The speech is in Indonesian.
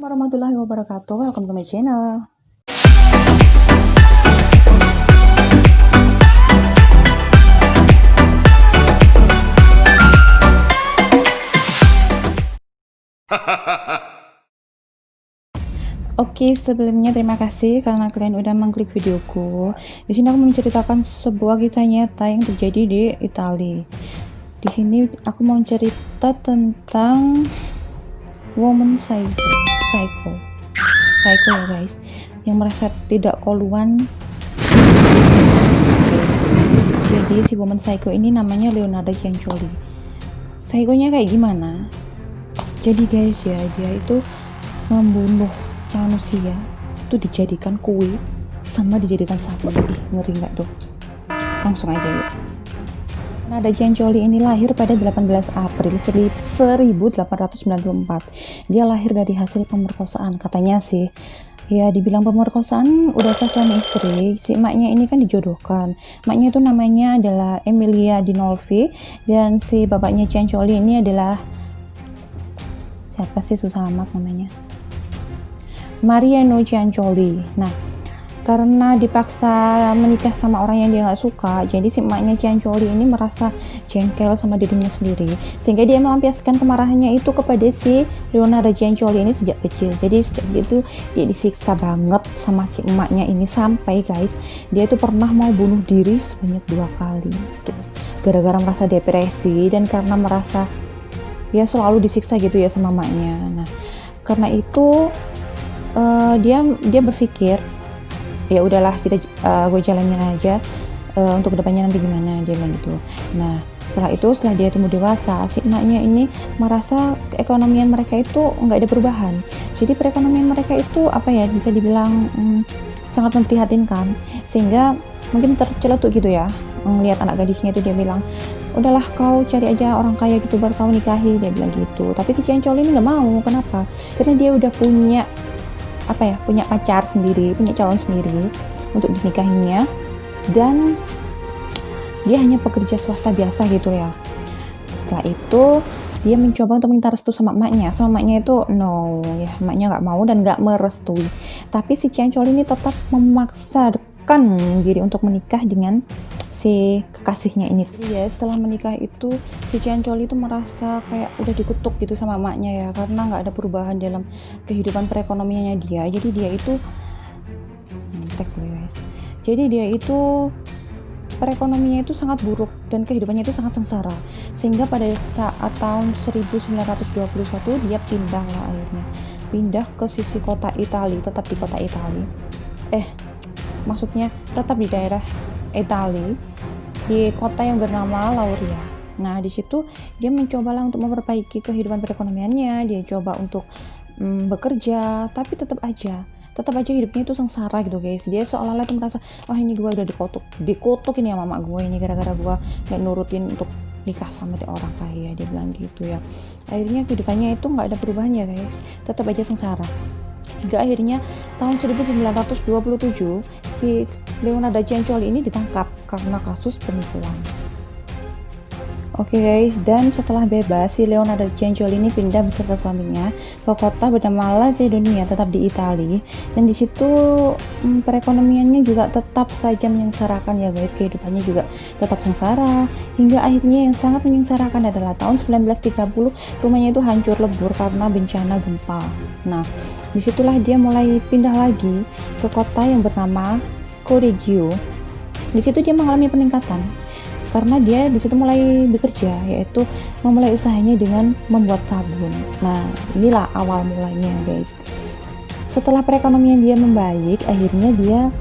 Warahmatullahi wabarakatuh. Welcome to my channel. Oke, sebelumnya terima kasih karena kalian udah mengklik videoku. Di sini aku menceritakan sebuah kisah nyata yang terjadi di Italia. Di sini aku mau cerita tentang woman psycho ya guys, yang merasa tidak koluan. Jadi si woman psycho ini namanya Leonardo Ciancioli. Psychonya kayak gimana? Jadi guys ya, dia itu membunuh manusia itu dijadikan kue sama dijadikan sapi. Ngeri nggak tuh? Langsung aja yuk. Leonardo Ciancioli ini lahir pada 18 April 1894. Dia lahir dari hasil pemerkosaan, katanya sih. Ya dibilang pemerkosaan udah sah suami istri. Si emaknya ini kan dijodohkan. Emaknya itu namanya adalah Emilia Dinolfi, dan si bapaknya Ciancioli ini adalah siapa sih, susah amat namanya, Mariano Ciancioli. Nah, karena dipaksa menikah sama orang yang dia nggak suka, jadi si emaknya Ciancioli ini merasa jengkel sama dirinya sendiri, sehingga dia melampiaskan kemarahannya itu kepada si Leonardo Ciancioli ini sejak kecil. Jadi sejak itu dia disiksa banget sama si emaknya ini, sampai guys dia itu pernah mau bunuh diri sebanyak 2 kali tuh, gara-gara merasa depresi dan karena merasa ya selalu disiksa gitu ya sama emaknya. Nah, karena itu dia berpikir ya udahlah, gue jalanin aja, untuk kedepannya nanti gimana, dia bilang gitu. Nah setelah dia tumbuh dewasa, si emaknya ini merasa keekonomian mereka itu nggak ada perubahan. Jadi perekonomian mereka itu apa ya, bisa dibilang sangat memprihatinkan, sehingga mungkin terceletuk gitu ya melihat anak gadisnya itu. Dia bilang, udahlah kau cari aja orang kaya gitu baru kau nikahi, dia bilang gitu. Tapi si Ciancioli ini nggak mau. Kenapa? Karena dia udah punya punya pacar sendiri, punya calon sendiri untuk dinikahinya, dan dia hanya pekerja swasta biasa gitu ya. Setelah itu dia mencoba untuk minta restu sama emaknya itu no ya, emaknya nggak mau dan nggak merestui. Tapi si Ciancioli ini tetap memaksakan diri untuk menikah dengan si kekasihnya ini. Ya setelah menikah itu si Ciancioli itu merasa kayak udah dikutuk gitu sama emaknya ya, karena nggak ada perubahan dalam kehidupan perekonomiannya dia. Jadi dia itu perekonomiannya itu sangat buruk dan kehidupannya itu sangat sengsara, sehingga pada saat tahun 1921 dia pindah ke sisi kota Italia, tetap di kota Italia, maksudnya tetap di daerah Italia, di kota yang bernama Lauria. Nah di situ dia mencobalah untuk memperbaiki kehidupan perekonomiannya. Dia coba untuk bekerja, tapi tetap aja hidupnya itu sengsara gitu guys. Dia seolah-olah itu merasa, ini gue udah dikutuk ini sama mama gue ini, gara-gara gue gak nurutin untuk nikah sama orang kaya, dia bilang gitu ya. Akhirnya kehidupannya itu nggak ada perubahan ya guys, tetap aja sengsara. Hingga akhirnya tahun 1927 si Leonardo Ciancioli ini ditangkap karena kasus penipuan. Oke guys, dan setelah bebas, si Leonardo Ciancioli ini pindah beserta suaminya ke kota bernama Lacedonia, tetap di Italia. Dan di situ perekonomiannya juga tetap saja menyengsarakan ya guys, kehidupannya juga tetap sengsara. Hingga akhirnya yang sangat menyengsarakan adalah tahun 1930 rumahnya itu hancur lebur karena bencana gempa. Nah disitulah dia mulai pindah lagi ke kota yang bernama Correggio. Di situ dia mengalami peningkatan karena dia di situ mulai bekerja, yaitu memulai usahanya dengan membuat sabun. Nah inilah awal mulanya guys. Setelah perekonomian dia membaik, akhirnya dia